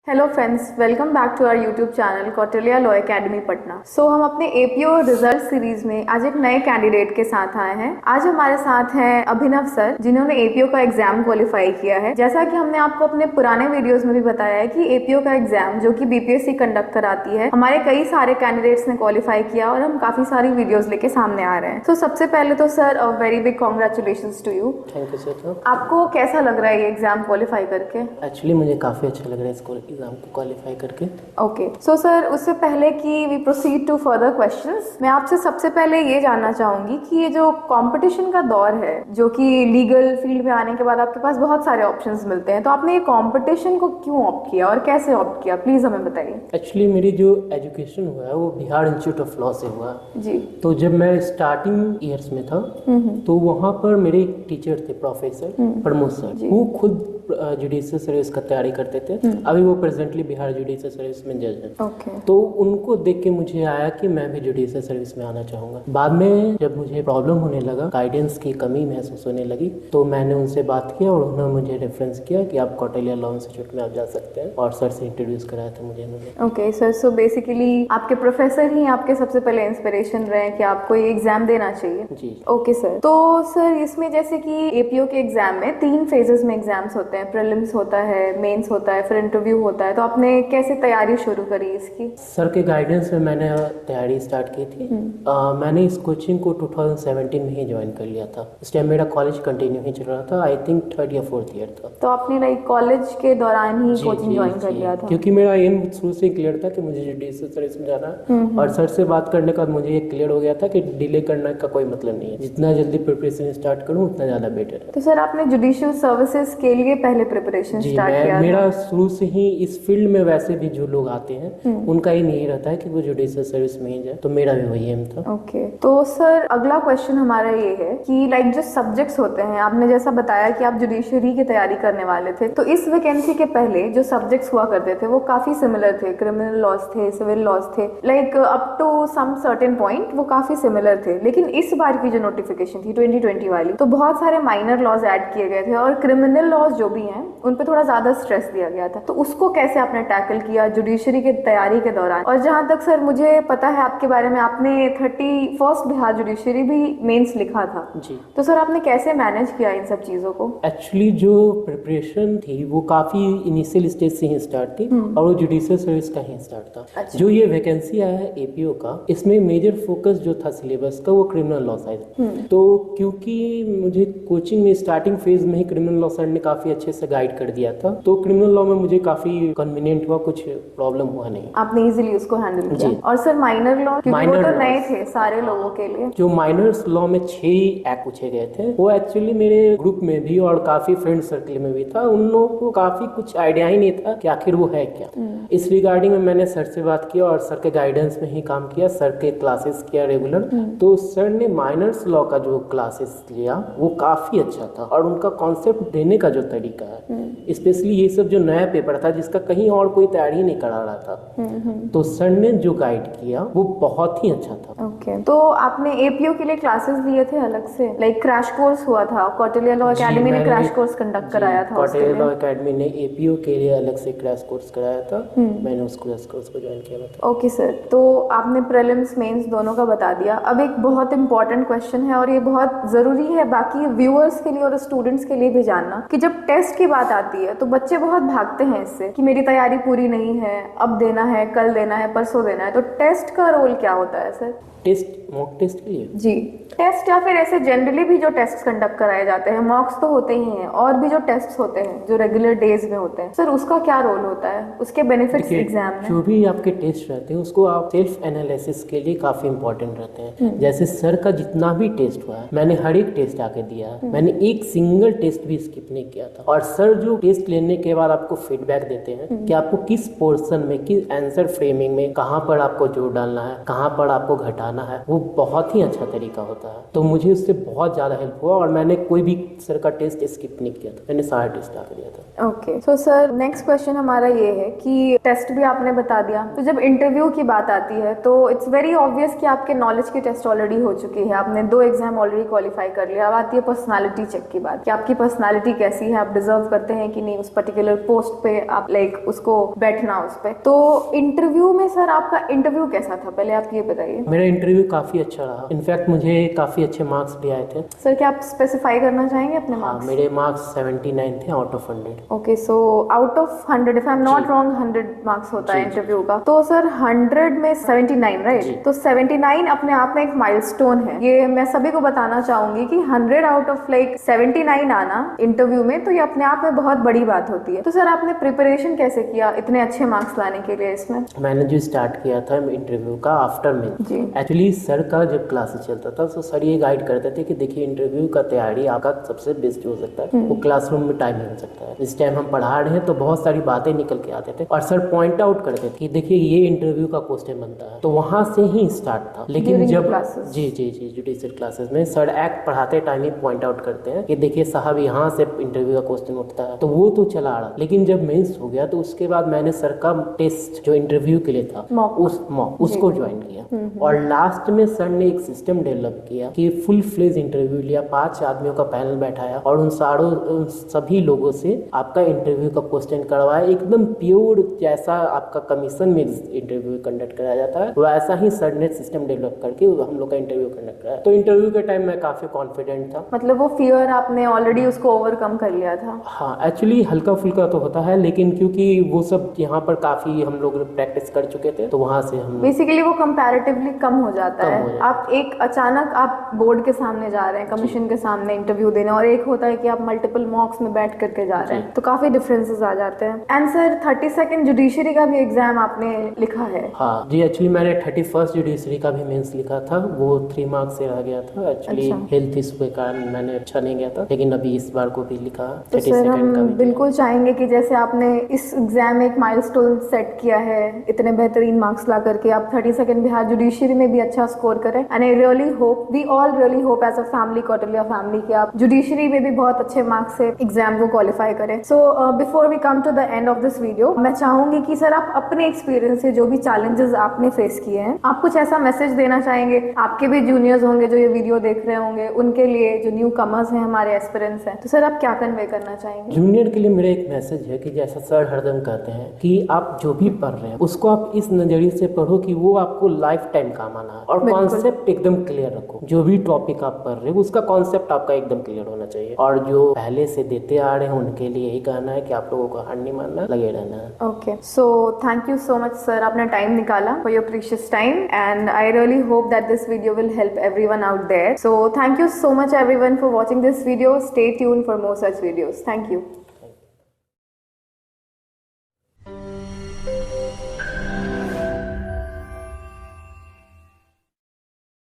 Hello friends, welcome back to our YouTube channel Kautilya law academy Patna. हम अपने APO result series में आज एक नए कैंडिडेट के साथ आए हैं। आज हमारे साथ हैं अभिनव सर, जिन्होंने एपीओ का एग्जाम क्वालिफाई किया है। जैसा कि हमने आपको अपने पुराने वीडियोस में भी बताया है कि एपीओ का एग्जाम जो कि बीपीएससी कंडक्ट कराती है, हमारे कई सारे कैंडिडेट्स ने क्वालिफाई किया और हम काफी सारी वीडियोज लेके सामने आ रहे हैं। तो सबसे पहले तो sir a very big congratulations to you. Thank you sir. आपको कैसा लग रहा है ये एग्जाम क्वालिफाई करके? एक्चुअली मुझे काफ़ी अच्छा लग रहा है इसको एग्ज़ाम को क्वालिफाई करके। ओके, सर उससे पहले कि we proceed to further questions, मैं आपसे सबसे पहले ये जानना चाहूंगी कि ये जो कंपटीशन का दौर है, जो कि लीगल फील्ड में आने के बाद आपके पास बहुत सारे ऑप्शंस मिलते हैं, तो आपने ये कंपटीशन को क्यों ऑप्ट किया और कैसे ऑप्ट किया, प्लीज हमें बताइए। एक्चुअली मेरी जो एजुकेशन हुआ है वो बिहार इंस्टीट्यूट ऑफ लॉ से हुआ जी। तो जब मैं स्टार्टिंग ईयर्स में था तो वहाँ पर मेरे एक टीचर थे, प्रोफेसर प्रमोद सर। वो खुद जुडिशियल सर्विस का तैयारी करते थे। अभी वो प्रेजेंटली बिहार जुडिशियल सर्विस में जज हैं। ओके। तो उनको देख के मुझे आया कि मैं भी जुडिशियल सर्विस में आना चाहूँगा। बाद में जब मुझे प्रॉब्लम होने लगा, गाइडेंस की कमी महसूस होने लगी, तो मैंने उनसे बात किया और उन्होंने मुझे रेफरेंस किया कि आप कौटिल्या लॉ इंस्टीट्यूट में आप जा सकते हैं, और सर से इंट्रोड्यूस कराया था मुझे उन्होंने। ओके सर, सो बेसिकली आपके प्रोफेसर ही आपके सबसे पहले इंस्पिरेशन रहे कि आपको ये एग्जाम देना चाहिए। जी। ओके सर, तो सर इसमें जैसे कि एपीओ के एग्जाम में 3 फेजेस में एग्जाम्स होते हैं, प्रीलिम्स होता है, मेंस होता है, फिर इंटरव्यू होता है। तो आपने कैसे तैयारी शुरू करी इसकी? सर के गाइडेंस में मैंने तैयारी स्टार्ट की थी। मैंने इस कोचिंग को 2017 में ही ज्वाइन कर लिया था। इस टाइम मेरा कॉलेज कंटिन्यू ही चल रहा था, आई थिंक 3rd या 4th ईयर था। तो आपने लाइक कॉलेज के दौरान ही कोचिंग ज्वाइन कर लिया था? क्योंकि मेरा एम शुरू से क्लियर था कि मुझे जुडिशियल सर्विस में जाना है, और सर से बात करने के बाद मुझे ये क्लियर हो गया था कि डिले करने का कोई मतलब नहीं है। जितना जल्दी प्रिपरेशन स्टार्ट करूँ उतना ज़्यादा बेटर है। तो सर आपने जुडिशियल सर्विसेज के लिए पहले प्रिपरेशन स्टार्ट किया? मेरा शुरू से ही इस फील्ड में, वैसे भी जो लोग आते हैं उनका ही नहीं रहता है कि वो जुडिशियल सर्विस में ही जाए, तो मेरा भी वही एम था। ओके, तो सर अगला क्वेश्चन हमारा ये है कि लाइक जो सब्जेक्ट्स होते हैं, आपने जैसा बताया कि आप जुडिशरी की तैयारी करने वाले थे, तो इस वैकेंसी के पहले जो सब्जेक्ट्स हुआ करते थे वो काफी सिमिलर थे। क्रिमिनल लॉज थे, सिविल लॉज थे, like up to some certain point वो काफी सिमिलर थे। लेकिन इस बार की जो नोटिफिकेशन थी 2020 वाली, तो बहुत सारे माइनर लॉज ऐड किए गए थे और क्रिमिनल लॉज जो भी हैं उन पे थोड़ा ज्यादा स्ट्रेस दिया गया था। तो उसको कैसे आपने टैकल किया जुडिशरी की तैयारी के दौरान? और जहां तक सर मुझे पता है आपके बारे में, आपने 31st बिहार जुडिशरी भी मेंस लिखा था। जी। तो सर आपने कैसे मैनेज किया इन सब चीजों को? एक्चुअली जो प्रिपरेशन थी वो काफी इनिशियल स्टेज से ही स्टार्ट थी, और वो जुडिशियल सर्विस का ही स्टार्ट था। अच्छा। जो ये वैकेंसी आया है एपीओ का, इसमें मेजर फोकस जो था सिलेबस का वो क्रिमिनल लॉ साइड। तो क्योंकि मुझे कोचिंग में स्टार्टिंग फेज में ही क्रिमिनल लॉ साइड ने काफी अच्छे से गाइड कर दिया था, तो क्रिमिनल लॉ में मुझे काफी कन्वीनियंट हुआ, कुछ प्रॉब्लम हुआ नहीं। आपने इजीली उसको हैंडल किया। जी। और सर माइनर लॉ, क्योंकि वो Minor तो laws। नए थे सारे लोगों के लिए। जो माइनर्स लॉ में 6 एक्ट पूछे गए थे, वो एक्चुअली मेरे ग्रुप में भी और काफी फ्रेंड सर्कल में भी था, उन लोगों को काफी कुछ आइडिया ही नहीं था कि आखिर वो है क्या। इस रिगार्डिंग में मैंने सर से बात किया और सर के गाइडेंस में ही काम किया, सर के क्लासेस किया रेगुलर। तो सर ने माइनर्स लॉ का जो क्लासेस लिया वो काफी अच्छा था, और उनका कॉन्सेप्ट देने का जो तरीका है, स्पेशली ये सब जो नया पेपर था जिसका कहीं और कोई तैयारी नहीं करा रहा था, तो सर ने जो गाइड किया वो बहुत ही अच्छा था। ओके, तो आपने एपीओ के लिए क्लासेस लिए थे अलग से, लाइक क्रैश कोर्स हुआ था? कौटिल्या लॉ एकेडमी ने क्रैश कोर्स कंडक्ट कराया था? कौटिल्या लॉ एकेडमी ने एपीओ के लिए अलग से क्रैश कोर्स कराया था, मैंने उस क्रैश कोर्स को ज्वाइन किया था। ओके सर, तो आपने प्रीलिम्स मेंस दोनों का बता दिया। अब एक बहुत इंपॉर्टेंट क्वेश्चन है और ये बहुत जरूरी है बाकी व्यूअर्स के लिए और स्टूडेंट्स के लिए भी जानना, कि जब टेस्ट की बात आती है तो बच्चे बहुत भागते हैं इससे कि मेरी तैयारी पूरी नहीं है, अब देना है, कल देना है, परसों देना है। तो टेस्ट का रोल क्या होता है सर? टेस्ट, मॉक टेस्ट के लिए? जी, टेस्ट या फिर ऐसे जनरली भी जो टेस्ट कंडक्ट कराए जाते हैं, मॉक्स तो होते ही हैं, और भी जो टेस्ट होते हैं जो रेगुलर डेज में होते हैं, सर उसका क्या रोल होता है, उसके बेनिफिट्स एग्जाम में? जो भी आपके टेस्ट रहते हैं उसको आप सेल्फ एनालिसिस के लिए काफी इंपॉर्टेंट रहते हैं। जैसे सर का जितना भी टेस्ट हुआ है, मैंने हर एक टेस्ट आके दिया है, मैंने एक सिंगल टेस्ट भी स्किप नहीं किया था। और सर जो टेस्ट लेने के बाद आपको फीडबैक देते हैं कि आपको किस पोर्शन में, किस आंसर फ्रेमिंग में कहाँ पर आपको जोर डालना है, कहाँ पर आपको घटाना है, वो बहुत ही अच्छा तरीका होता है। तो मुझे उससे बहुत ज़्यादा हेल्प हुआ, और मैंने कोई भी सर का टेस्ट स्किप नहीं किया था, मैंने सारा टेस्ट आ दिया था। ओके, तो सर नेक्स्ट क्वेश्चन हमारा ये है कि टेस्ट भी आपने बता दिया, तो जब इंटरव्यू की बात आती है तो इट्स वेरी ऑब्वियस कि आपके नॉलेज की टेस्ट ऑलरेडी हो चुकी है, आपने 2 एग्जाम ऑलरेडी क्वालिफाई कर लिया। अब आती है पर्सनालिटी चेक की बात, कि आपकी पर्सनालिटी कैसी है, आप डिजर्व करते हैं कि नहीं उस पर्टिकुलर पोस्ट पे आप लाइक उसको बैठना उस पे। तो इंटरव्यू में सर आपका इंटरव्यू कैसा था, पहले आप ये बताइए। मेरा इंटरव्यू काफी अच्छा रहा, इनफैक्ट मुझे काफी अच्छे मार्क्स भी आए थे। सर क्या आप स्पेसिफाई करना चाहेंगे अपने हाँ, मार्क्स? मेरे मार्क्स 79 थे out of 100। Okay, so out of 100, if I am not wrong 100 marks होता है जी, इंटरव्यू का। तो सर 100 में 79, जी। राइट? तो 79 अपने आप में एक माइलस्टोन है। ये मैं सभी को बताना चाहूंगी कि 100 आउट ऑफ लाइक 79 आना इंटरव्यू में, तो ये अपने आप में बहुत बड़ी बात होती है। तो सर आपने प्रिपरेशन कैसे किया इतने अच्छे मार्क्स लाने के लिए इसमें? मैंने जो स्टार्ट किया था इंटरव्यू का आफ्टर में, जी। एक्चुअली सर का जब क्लासेस चलता था तो सर ये गाइड करते थे कि देखिए इंटरव्यू का तैयारी आपका सबसे बेस्ट हो सकता है वो क्लासरूम में टाइम हो सकता है। इस टाइम हम पढ़ा रहे हैं तो बहुत सारी बातें निकल के आते थे और सर पॉइंट आउट करते थे कि देखिए ये इंटरव्यू का क्वेश्चन बनता है। तो वहां से ही स्टार्ट था। लेकिन During जब classes? जी जी जी जुडिशियल क्लासेस में सर एक्ट पढ़ाते टाइम ही पॉइंट आउट करते हैं कि देखिए साहब यहाँ से इंटरव्यू का क्वेश्चन उठता है, तो वो तो चला आ रहा। लेकिन जब मेंस हो गया तो उसके बाद मैंने सर का टेस्ट जो इंटरव्यू के लिए था उसको ज्वाइन किया और लास्ट में सर ने एक सिस्टम डेवलप किया कि फुल फ्लेज इंटरव्यू लिया, 5 आदमियों का पैनल बैठाया और उन सभी लोगों से आपका इंटरव्यू का क्वेश्चन करवाया, एकदम प्योर जैसा आपका कमीशन में इंटरव्यू कंडक्ट कराया जाता है वैसा ही सर ने सिस्टम डेवलप करके हम लोग का इंटरव्यू कंडक्ट कराया। तो इंटरव्यू के टाइम मैं काफी कॉन्फिडेंट था। मतलब वो फियर आपने ऑलरेडी उसको ओवरकम कर लिया था? हाँ, एक्चुअली हल्का फुल्का तो होता है, लेकिन क्योंकि वो सब यहाँ पर काफी हम लोग प्रैक्टिस कर चुके थे तो वहां से हम बेसिकली वो कंपैरेटिवली कम हो जाता कम है। हो जाता आप एक अचानक आप बोर्ड के सामने जा रहे हैं, कमीशन के सामने इंटरव्यू देने, और एक होता है कि आप मल्टीपल मॉक्स में बैठ करके जा रहे हैं, तो काफी डिफरेंसेस आ जाते हैं। एंड सर 32nd जुडिशरी का भी एग्जाम आपने लिखा है? हाँ जी, एक्चुअली मैंने 31st जुडिशरी का भी मेंस लिखा था, वो 3 मार्क्स से रह गया था। एक्चुअली हेल्थ इशू के कारण मैंने अच्छा नहीं गया था, लेकिन अभी इस बार को भी लिखा। तो सर हम बिल्कुल चाहेंगे कि जैसे आपने इस एग्जाम में एक माइलस्टोन सेट किया है, इतने बेहतरीन मार्क्स ला करके आप 32nd बिहार जुडिशरी में भी अच्छा स्कोर करें। And I really hope, we all really hope as a family, Kautilya family, कि आप जुडिशरी में भी बहुत अच्छे मार्क्स से एग्जाम को क्वालिफाई करें। So before we come to the end of this video, मैं चाहूंगी कि सर आप अपने एक्सपीरियंस से जो भी चैलेंजेस आपने फेस किए हैं, आप कुछ ऐसा मैसेज देना चाहेंगे? आपके भी जूनियर्स होंगे जो ये वीडियो देख रहे होंगे, उनके लिए जो न्यू कमर्स हैं, हमारे एस्पिरेंट्स हैं, तो सर आप क्या कन्वे करना चाहेंगे? जूनियर के लिए मेरा एक मैसेज है कि जैसा सर हरदम कहते हैं कि आप जो भी पढ़ रहे हैं उसको आप इस नजरिए से पढ़ो कि वो आपको लाइफ टाइम काम आना है, और कॉन्सेप्ट एकदम क्लियर रखो। जो भी टॉपिक आप पढ़ रहे हो उसका कॉन्सेप्ट आपका एकदम क्लियर होना चाहिए, और जो पहले से देते आ रहे हैं उनके लिए यही कहना है कि आप लोगों को हार नहीं मानना, लगे रहना है। Okay, so thank you so much sir, आपने टाइम निकाला for your precious time, and I really hope that this video will help everyone out there. So thank you so much everyone for watching this video. Stay tuned for more such videos. Thank you.